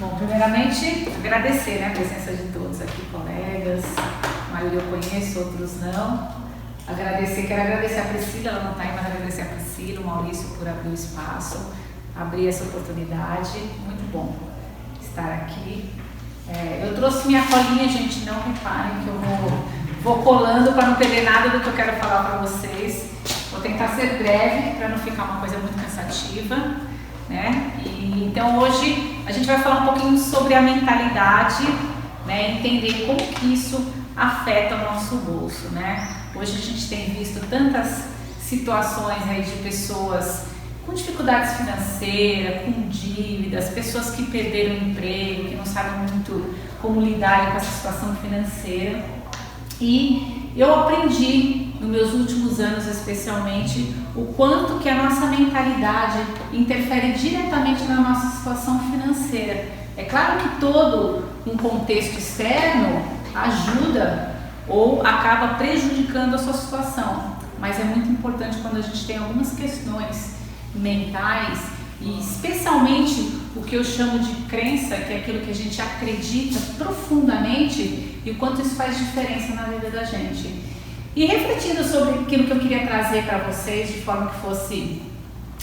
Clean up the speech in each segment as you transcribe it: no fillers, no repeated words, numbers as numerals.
Bom, primeiramente, agradecer, né, a presença de todos aqui, colegas. A maioria eu conheço, outros não. Quero agradecer a Priscila, ela não está aí, mas agradecer a Priscila, o Maurício por abrir o espaço, abrir essa oportunidade. Muito bom estar aqui. Eu trouxe minha colinha, gente, não reparem que eu vou colando para não perder nada do que eu quero falar para vocês. Vou tentar ser breve para não ficar uma coisa muito cansativa, né? Então hoje a gente vai falar um pouquinho sobre a mentalidade, né? Entender como que isso afeta o nosso bolso, né? Hoje a gente tem visto tantas situações aí de pessoas com dificuldades financeiras, com dívidas, pessoas que perderam o emprego, que não sabem muito como lidar com essa situação financeira. E eu aprendi nos meus últimos anos, especialmente, o quanto que a nossa mentalidade interfere diretamente na nossa situação financeira. É claro que todo um contexto externo ajuda ou acaba prejudicando a sua situação, mas é muito importante quando a gente tem algumas questões mentais e especialmente o que eu chamo de crença, que é aquilo que a gente acredita profundamente e o quanto isso faz diferença na vida da gente. E refletindo sobre aquilo que eu queria trazer para vocês de forma que fosse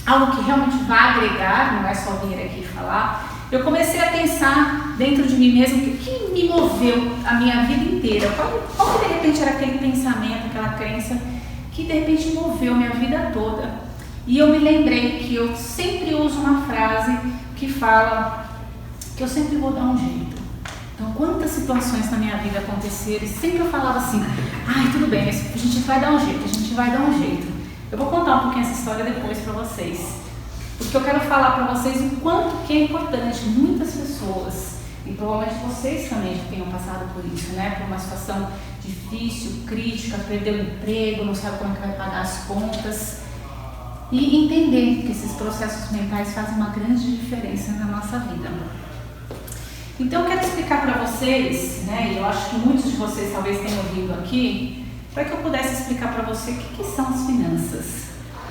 algo que realmente vai agregar, não é só vir aqui falar, eu comecei a pensar dentro de mim mesmo o que me moveu a minha vida inteira, qual que de repente era aquele pensamento, aquela crença que de repente moveu minha vida toda. E eu me lembrei que eu sempre uso uma frase que fala que eu sempre vou dar um jeito. Então, quantas situações na minha vida aconteceram e sempre eu falava assim, tudo bem, a gente vai dar um jeito. Eu vou contar um pouquinho essa história depois para vocês, porque eu quero falar para vocês o quanto que é importante. Muitas pessoas, e provavelmente vocês também já tenham passado por isso, né? Por uma situação difícil, crítica, perdeu o emprego, não sabe como é que vai pagar as contas. E entender que esses processos mentais fazem uma grande diferença na nossa vida. Então eu quero explicar para vocês, né, e eu acho que muitos de vocês talvez tenham ouvido aqui, para que eu pudesse explicar para você o que são as finanças,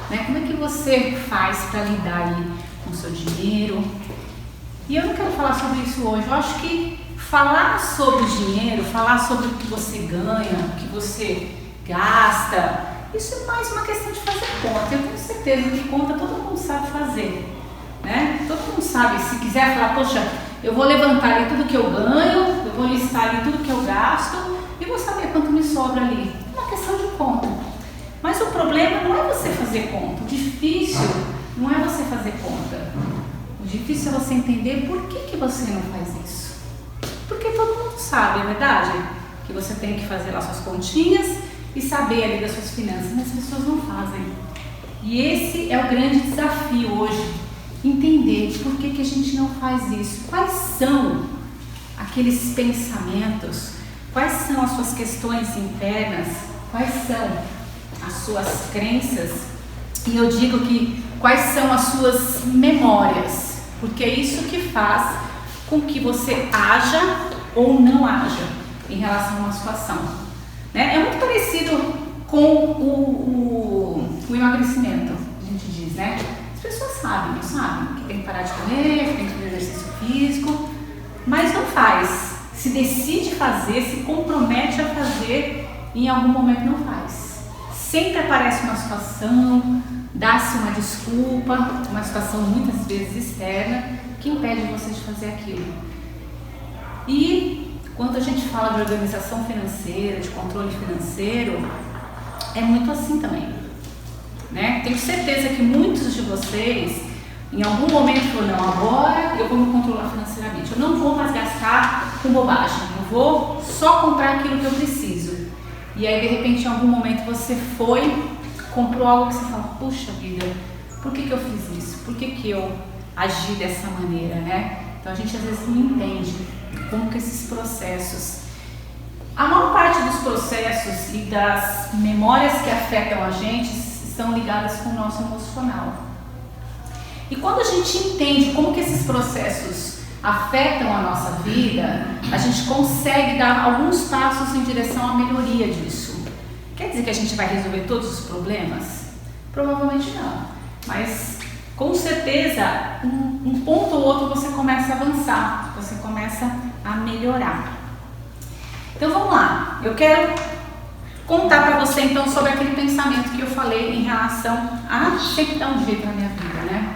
né? Como é que você faz para lidar aí com o seu dinheiro. E eu não quero falar sobre isso hoje. Eu acho que falar sobre dinheiro, falar sobre o que você ganha, o que você gasta, isso é mais uma questão de fazer conta. Eu tenho certeza que conta todo mundo sabe fazer, né? Todo mundo sabe. Se quiser falar, poxa, eu vou levantar ali tudo que eu ganho, eu vou listar ali tudo que eu gasto e vou saber quanto me sobra ali. É uma questão de conta. Mas o problema não é você fazer conta. O difícil não é você fazer conta. O difícil é você entender por que você não faz isso. Porque todo mundo sabe, é verdade? Que você tem que fazer lá suas continhas e saber ali das suas finanças, mas as pessoas não fazem. E esse é o grande desafio hoje, entender por que a gente não faz isso. Quais são aqueles pensamentos, quais são as suas questões internas, quais são as suas crenças, e eu digo que quais são as suas memórias, porque é isso que faz com que você haja ou não haja em relação a uma situação. É muito parecido com o emagrecimento, a gente diz, né? As pessoas sabem, não sabem que tem que parar de comer, que tem que fazer exercício físico, mas não faz. Se decide fazer, se compromete a fazer, e em algum momento não faz. Sempre aparece uma situação, dá-se uma desculpa, uma situação muitas vezes externa, que impede você de fazer aquilo. E quando a gente fala de organização financeira, de controle financeiro, é muito assim também, né? Tenho certeza que muitos de vocês, em algum momento falaram, não, agora eu vou me controlar financeiramente, eu não vou mais gastar com bobagem, eu vou só comprar aquilo que eu preciso. E aí, de repente, em algum momento você comprou algo que você fala, puxa vida, por que eu fiz isso? Por que eu agi dessa maneira, né? Então a gente às vezes não entende como que esses processos, a maior parte dos processos e das memórias que afetam a gente estão ligadas com o nosso emocional. E quando a gente entende como que esses processos afetam a nossa vida, a gente consegue dar alguns passos em direção à melhoria disso. Quer dizer que a gente vai resolver todos os problemas? Provavelmente não. Mas com certeza um ponto ou outro você começa a avançar, você começa a melhorar. Então vamos lá, eu quero contar para você então sobre aquele pensamento que eu falei em relação a sempre dar um jeito na minha vida, né?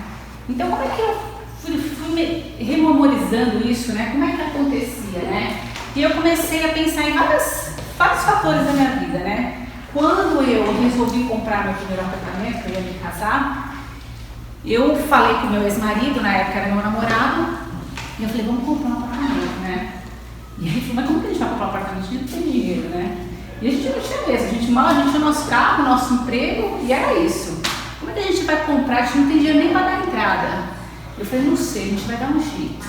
Então como é que eu fui rememorizando isso, né? Como é que acontecia, né? E eu comecei a pensar em vários fatores da minha vida, né? Quando eu resolvi comprar meu primeiro apartamento, eu ia me casar, eu falei com meu ex-marido, na época era meu namorado, e eu falei, vamos comprar um apartamento, né? E ele falou, mas como que a gente vai comprar um apartamento? A gente não tem dinheiro, né? E a gente não tinha mesmo, a gente tinha o nosso carro, o nosso emprego, e era isso. Como é que a gente vai comprar? A gente não tem dinheiro nem para dar entrada. Eu falei, não sei, a gente vai dar um jeito,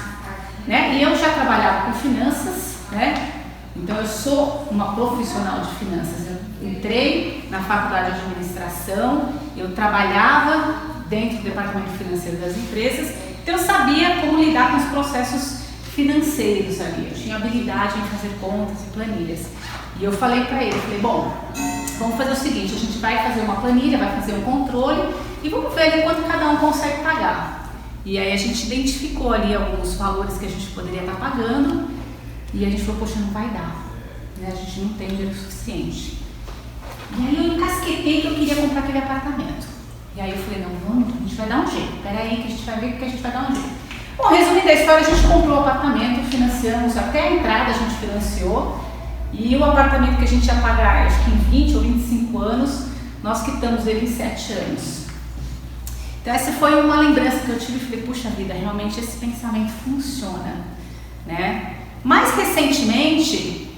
né? E eu já trabalhava com finanças, né? Então eu sou uma profissional de finanças. Eu entrei na faculdade de administração, eu trabalhava dentro do departamento financeiro das empresas, então eu sabia como lidar com os processos financeiros ali. Eu tinha habilidade em fazer contas e planilhas. E eu falei para ele, falei, bom, vamos fazer o seguinte, a gente vai fazer uma planilha, vai fazer um controle e vamos ver ali quanto cada um consegue pagar. E aí a gente identificou ali alguns valores que a gente poderia estar pagando e a gente falou, poxa, não vai dar, né? A gente não tem dinheiro suficiente. E aí eu encasquetei que eu queria comprar aquele apartamento. E aí eu falei, não, vamos, a gente vai dar um jeito, peraí que a gente vai ver que a gente vai dar um jeito. Bom, resumindo a história, a gente comprou o apartamento, financiamos, até a entrada a gente financiou. E o apartamento que a gente ia pagar, acho que em 20 ou 25 anos, nós quitamos ele em 7 anos. Então essa foi uma lembrança que eu tive e falei, puxa vida, realmente esse pensamento funciona, né? Mais recentemente,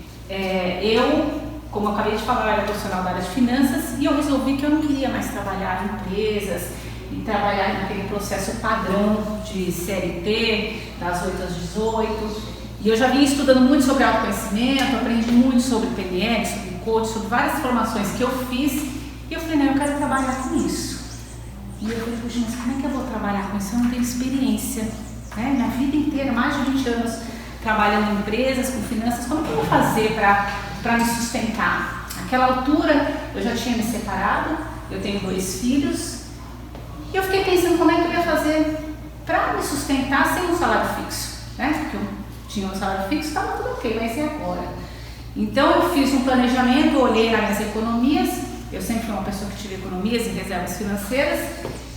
como eu acabei de falar, eu era profissional da área de finanças e eu resolvi que eu não queria mais trabalhar em empresas e trabalhar naquele processo padrão de CLT, das 8 às 18. E eu já vinha estudando muito sobre autoconhecimento, aprendi muito sobre PNL, sobre coach, sobre várias formações que eu fiz. E eu falei, não, eu quero trabalhar com isso. E eu falei, puxa, mas como é que eu vou trabalhar com isso? Eu não tenho experiência, né? Minha vida inteira, mais de 20 anos trabalhando em empresas, com finanças, como que eu vou fazer para me sustentar? Naquela altura, eu já tinha me separado, eu tenho 2 filhos. E eu fiquei pensando como é que eu ia fazer para me sustentar sem um salário fixo, né? Porque eu tinha um salário fixo, estava tudo ok, mas e agora? Então eu fiz um planejamento, olhei nas minhas economias, eu sempre fui uma pessoa que tive economias e reservas financeiras,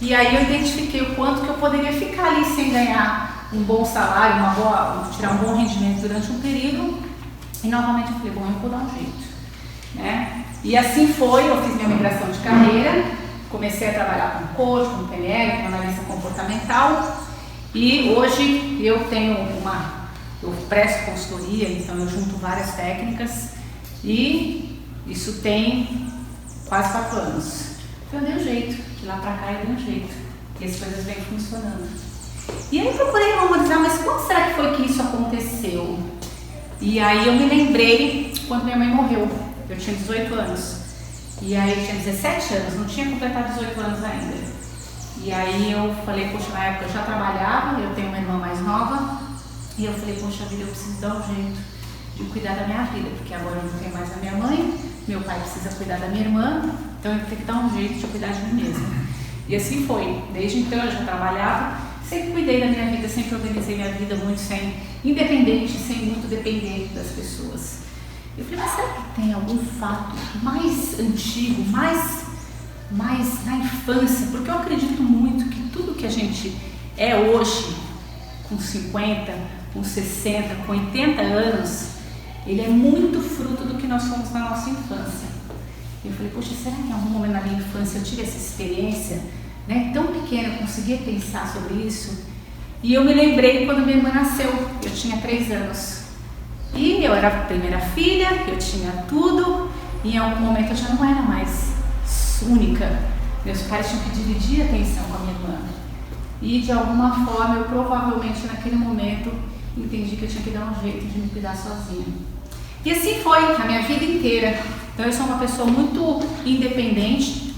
e aí eu identifiquei o quanto que eu poderia ficar ali sem ganhar um bom salário, tirar um bom rendimento durante um período, e novamente eu falei, bom, eu vou dar um jeito, né? E assim foi, eu fiz minha migração de carreira, comecei a trabalhar com coach, com PNL, com analista comportamental, e hoje eu presto consultoria, então eu junto várias técnicas e isso tem quase 4 anos. Então eu dei um jeito, de lá pra cá eu dei um jeito e as coisas vêm funcionando. E aí eu procurei memorizar, mas quando será que foi que isso aconteceu? E aí eu me lembrei quando minha mãe morreu, eu tinha 18 anos. E aí eu tinha 17 anos, não tinha completado 18 anos ainda. E aí eu falei, poxa, na época eu já trabalhava, eu tenho uma irmã mais nova. E eu falei, poxa vida, eu preciso dar um jeito de cuidar da minha vida, porque agora eu não tenho mais a minha mãe, meu pai precisa cuidar da minha irmã, então eu tenho que dar um jeito de cuidar de mim mesma. E assim foi. Desde então eu já trabalhava, sempre cuidei da minha vida, sempre organizei minha vida muito independente, sem muito dependente das pessoas. Eu falei, mas será que tem algum fato mais antigo, mais na infância? Porque eu acredito muito que tudo que a gente é hoje, com 50, com 60, com 80 anos, ele é muito fruto do que nós somos na nossa infância. Eu falei, poxa, será que em algum momento na minha infância eu tive essa experiência, né, tão pequena, eu conseguia pensar sobre isso? E eu me lembrei quando minha irmã nasceu, eu tinha 3 anos. E eu era a primeira filha, eu tinha tudo, e em algum momento eu já não era mais única. Meus pais tinham que dividir a atenção com a minha irmã. E de alguma forma, eu provavelmente naquele momento entendi que eu tinha que dar um jeito de me cuidar sozinha. E assim foi a minha vida inteira. Então eu sou uma pessoa muito independente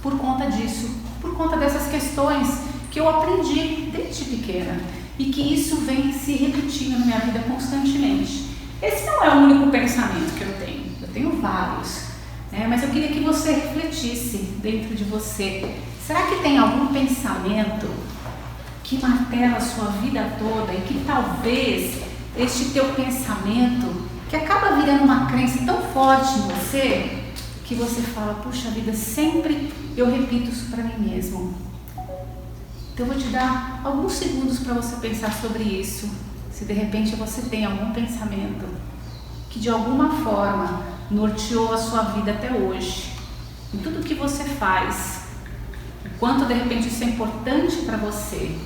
por conta disso, por conta dessas questões que eu aprendi desde pequena e que isso vem se repetindo na minha vida constantemente. Esse não é o único pensamento que eu tenho vários, né? Mas eu queria que você refletisse dentro de você. Será que tem algum pensamento que martela a sua vida toda e que talvez este teu pensamento, que acaba virando uma crença tão forte em você, que você fala, puxa vida, sempre eu repito isso para mim mesmo. Então eu vou te dar alguns segundos para você pensar sobre isso. Se de repente você tem algum pensamento que de alguma forma norteou a sua vida até hoje, em tudo que você faz, o quanto de repente isso é importante para você.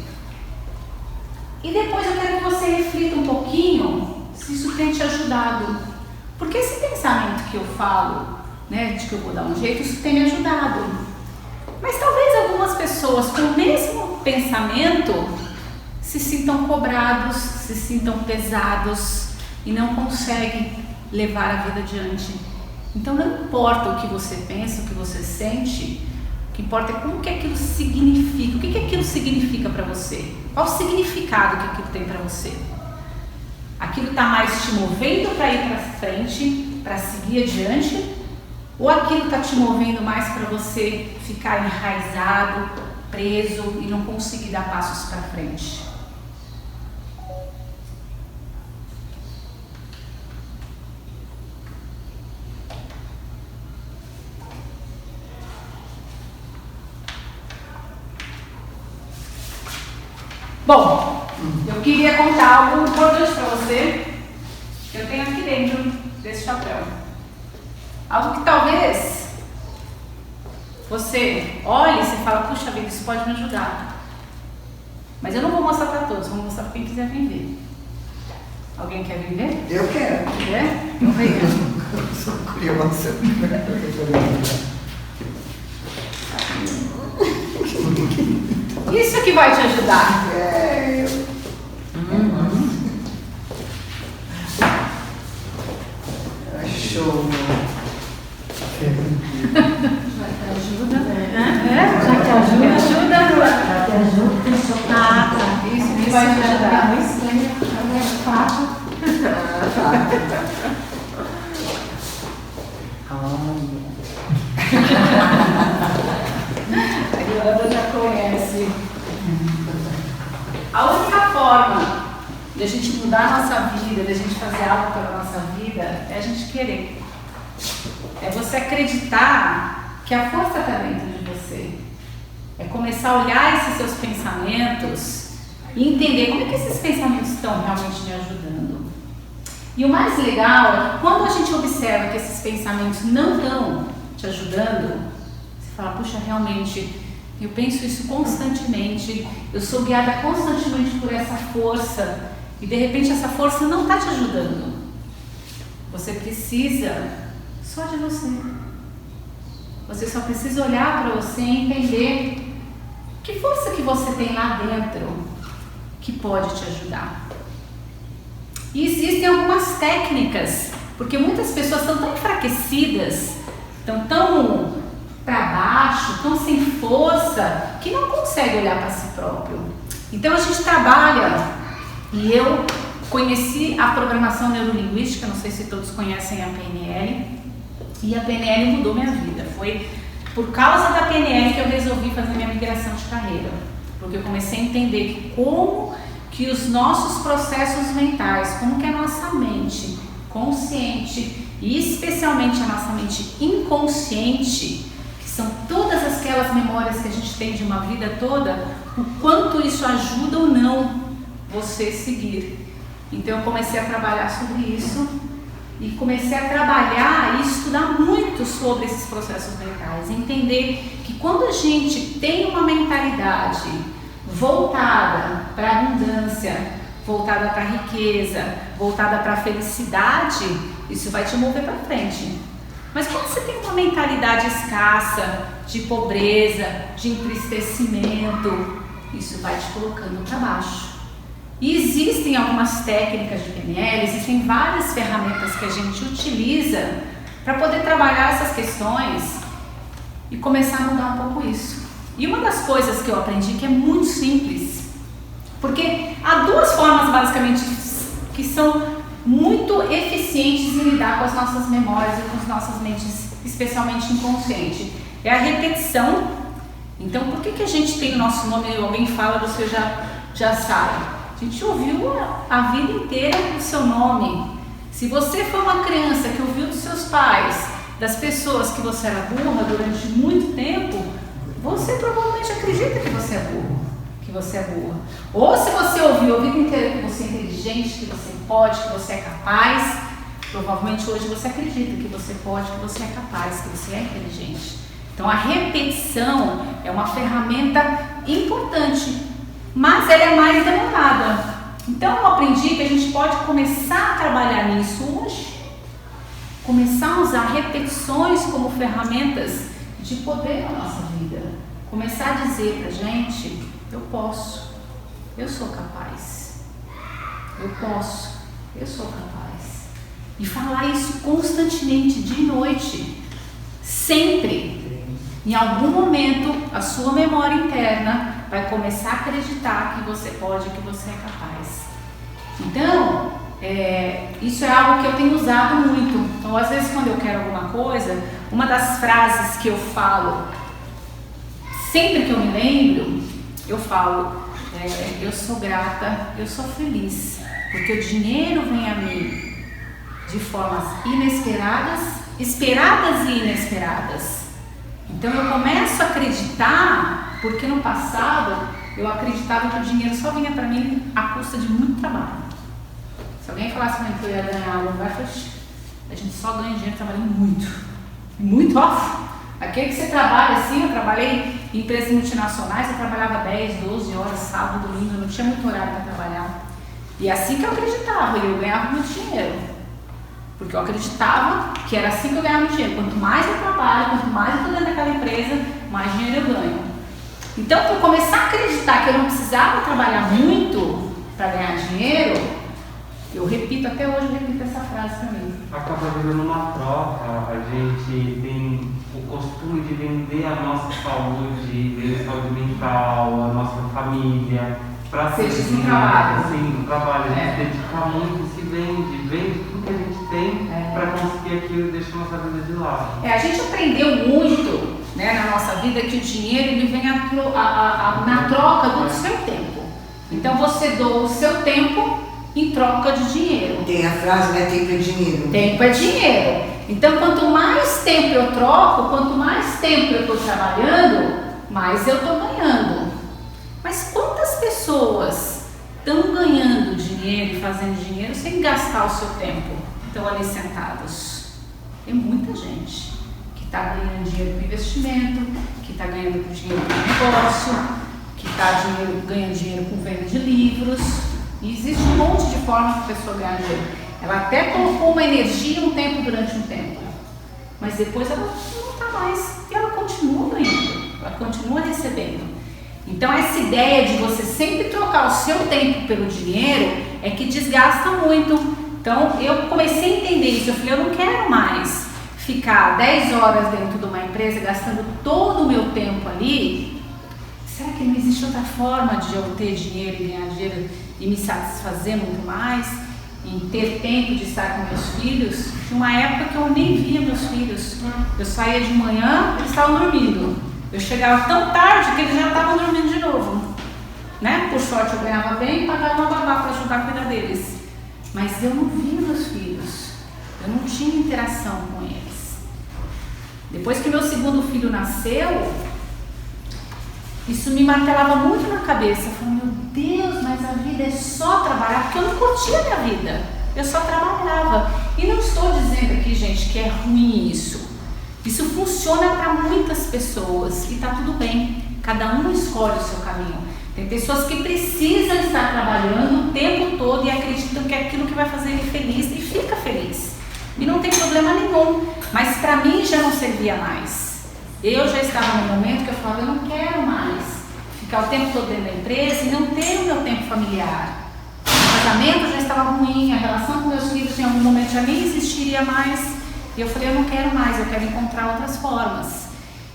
E depois eu quero que você reflita um pouquinho se isso tem te ajudado. Porque esse pensamento que eu falo, né, de que eu vou dar um jeito, isso tem me ajudado. Mas talvez algumas pessoas com o mesmo pensamento se sintam cobrados, se sintam pesados e não conseguem levar a vida adiante. Então não importa o que você pensa, o que você sente, o que importa é como que aquilo significa, o que aquilo significa para você, qual o significado que aquilo tem para você. Aquilo está mais te movendo para ir para frente, para seguir adiante, ou aquilo está te movendo mais para você ficar enraizado, preso e não conseguir dar passos para frente? Bom, eu queria contar algo importante para você que eu tenho aqui dentro desse chapéu. Algo que talvez você olhe e você fala, puxa vida, isso pode me ajudar. Mas eu não vou mostrar para todos, vou mostrar para quem quiser vir ver. Alguém quer vir ver? Eu quero. Quer? Então venha. Sou curiosa. Isso que vai te ajudar. Show. Já te ajuda, né? É? Já te ajuda? Me ajuda? Já te ajuda, tem seu prato. Isso vai te ajudar. A Yolanda já conhece. A única forma de a gente mudar a nossa vida, de a gente fazer algo pela nossa vida, é a gente querer. É você acreditar que a força está dentro de você. É começar a olhar esses seus pensamentos e entender como é que esses pensamentos estão realmente me ajudando. E o mais legal é que quando a gente observa que esses pensamentos não estão te ajudando, você fala, puxa, realmente, eu penso isso constantemente, eu sou guiada constantemente por essa força e de repente essa força não está te ajudando. Você precisa só de você. Você só precisa olhar para você e entender que força que você tem lá dentro que pode te ajudar. E existem algumas técnicas, porque muitas pessoas estão tão enfraquecidas, estão tão para baixo, tão sem força, que não conseguem olhar para si próprio. Então a gente trabalha, e eu conheci a programação neurolinguística, não sei se todos conhecem a PNL, e a PNL mudou minha vida. Foi por causa da PNL que eu resolvi fazer minha migração de carreira, porque eu comecei a entender como que os nossos processos mentais, como que a nossa mente consciente e especialmente a nossa mente inconsciente, que são todas aquelas memórias que a gente tem de uma vida toda, o quanto isso ajuda ou não você seguir. Então eu comecei a trabalhar sobre isso e comecei a trabalhar e estudar muito sobre esses processos mentais, entender que quando a gente tem uma mentalidade voltada para a abundância, voltada para a riqueza, voltada para a felicidade, isso vai te mover para frente. Mas quando você tem uma mentalidade escassa, de pobreza, de entristecimento, isso vai te colocando para baixo. E existem algumas técnicas de PNL, existem várias ferramentas que a gente utiliza para poder trabalhar essas questões e começar a mudar um pouco isso. E uma das coisas que eu aprendi que é muito simples, porque há duas formas basicamente que são muito eficientes em lidar com as nossas memórias e com as nossas mentes, especialmente inconsciente. É a repetição Então, por que a gente tem o nosso nome e alguém fala, você já sabe? A gente ouviu a vida inteira o seu nome. Se você foi uma criança que ouviu dos seus pais, das pessoas que você era burra durante muito tempo, você provavelmente acredita que você é burro, que você é burra. Ou se você ouviu a vida inteira que você é inteligente, que você pode, que você é capaz, provavelmente hoje você acredita que você pode, que você é capaz, que você é inteligente. Então a repetição é uma ferramenta importante, mas ela é mais demorada. Então eu aprendi que a gente pode começar a trabalhar nisso hoje, começar a usar repetições como ferramentas de poder na nossa vida, começar a dizer pra gente, eu posso, eu sou capaz, eu posso, eu sou capaz, e falar isso constantemente, de noite, sempre. Em algum momento a sua memória interna vai começar a acreditar que você pode, que você é capaz. Então, isso é algo que eu tenho usado muito. Então, às vezes, quando eu quero alguma coisa, uma das frases que eu falo, sempre que eu me lembro, eu falo, eu sou grata, eu sou feliz, porque o dinheiro vem a mim de formas inesperadas, esperadas e inesperadas. Então, eu começo a acreditar, porque no passado eu acreditava que o dinheiro só vinha para mim à custa de muito trabalho. Se alguém falasse para mim que eu ia ganhar um lugar, a gente só ganha dinheiro trabalhando muito. Muito off. Aquele que você trabalha assim, eu trabalhei em empresas multinacionais, eu trabalhava 10, 12 horas, sábado, domingo, eu não tinha muito horário para trabalhar. E é assim que eu acreditava, e eu ganhava muito dinheiro. Porque eu acreditava que era assim que eu ganhava dinheiro. Quanto mais eu trabalho, quanto mais eu estou dentro daquela empresa, mais dinheiro eu ganho. Então, para eu começar a acreditar que eu não precisava trabalhar muito para ganhar dinheiro, eu repito, até hoje eu repito essa frase para mim. Acaba virando uma troca, a gente tem o costume de vender a nossa saúde, vender saúde mental, a nossa família, para ser no trabalho. Sim, no trabalho, a gente dedica muito, se vende tudo que a gente tem para conseguir aquilo e deixa a nossa vida de lado. A gente aprendeu muito, né, na nossa vida que o dinheiro ele vem na troca do seu tempo. Então você doa o seu tempo em troca de dinheiro. Tem a frase, né? Tempo é dinheiro. Tempo é dinheiro. Então, quanto mais tempo eu troco, quanto mais tempo eu estou trabalhando, mais eu estou ganhando. Mas quantas pessoas estão ganhando dinheiro e fazendo dinheiro sem gastar o seu tempo? Estão ali sentados. Tem muita gente que está ganhando dinheiro com investimento, que está ganhando dinheiro com negócio, que está ganhando dinheiro com venda de livros. E existe um monte de formas que a pessoa ganha dinheiro. Ela até colocou uma energia um tempo durante um tempo, mas depois ela não está mais e ela continua ganhando, ela continua recebendo. Então essa ideia de você sempre trocar o seu tempo pelo dinheiro é que desgasta muito. Então eu comecei a entender isso, eu falei, eu não quero mais ficar 10 horas dentro de uma empresa gastando todo o meu tempo ali. Será que não existe outra forma de eu ter dinheiro e ganhar dinheiro e me satisfazer muito mais, em ter tempo de estar com meus filhos? Tinha uma época que eu nem via meus filhos. Eu saía de manhã, eles estavam dormindo. Eu chegava tão tarde que eles já estavam dormindo de novo. Né? Por sorte eu ganhava bem e pagava uma babá para ajudar a cuidar deles. Mas eu não via meus filhos. Eu não tinha interação com eles. Depois que meu segundo filho nasceu, isso me martelava muito na cabeça. Eu falei, meu Deus, mas a vida é só trabalhar, porque eu não curtia a minha vida. Eu só trabalhava. E não estou dizendo aqui, gente, que é ruim isso. Isso funciona para muitas pessoas e está tudo bem. Cada um escolhe o seu caminho. Tem pessoas que precisam estar trabalhando o tempo todo e acreditam que é aquilo que vai fazer ele feliz e fica feliz. E não tem problema nenhum. Mas para mim já não servia mais. Eu já estava no momento que eu falava, eu não quero mais ficar o tempo todo dentro da empresa e não ter o meu tempo familiar. O casamento já estava ruim, a relação com meus filhos em algum momento já nem existiria mais. E eu falei, eu não quero mais, eu quero encontrar outras formas.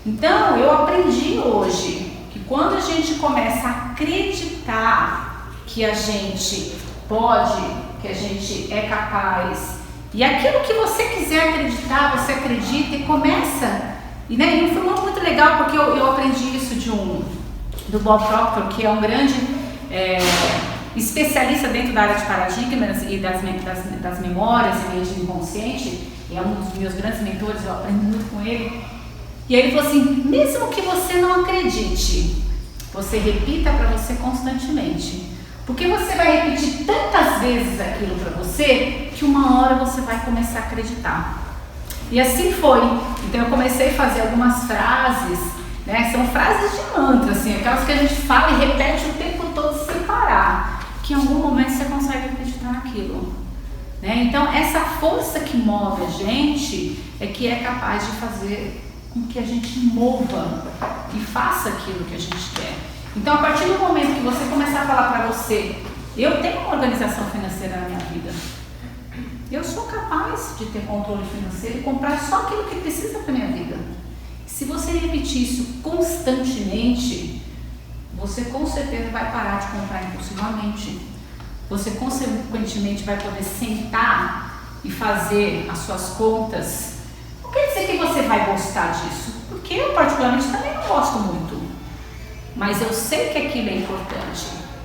Então, eu aprendi hoje que quando a gente começa a acreditar que a gente pode, que a gente é capaz, e aquilo que você quiser acreditar, você acredita e começa E, né, e foi muito legal porque eu aprendi isso do Bob Proctor, que é um grande especialista dentro da área de paradigmas e das memórias e mente inconsciente, e é um dos meus grandes mentores, eu aprendo muito com ele. E aí ele falou assim, mesmo que você não acredite, você repita para você constantemente, porque você vai repetir tantas vezes aquilo para você, que uma hora você vai começar a acreditar. E assim foi. Então eu comecei a fazer algumas frases, né? São frases de mantra, assim, aquelas que a gente fala e repete o tempo todo sem parar, que em algum momento você consegue acreditar naquilo, né? Então essa força que move a gente é que é capaz de fazer com que a gente mova e faça aquilo que a gente quer. Então a partir do momento que você começar a falar para você, eu tenho uma organização financeira na minha vida, eu sou capaz de ter controle financeiro e comprar só aquilo que precisa para a minha vida. Se você repetir isso constantemente, você com certeza vai parar de comprar impulsivamente. Você consequentemente vai poder sentar e fazer as suas contas. Não quer dizer que você vai gostar disso, porque eu particularmente também não gosto muito. Mas eu sei que aquilo é importante.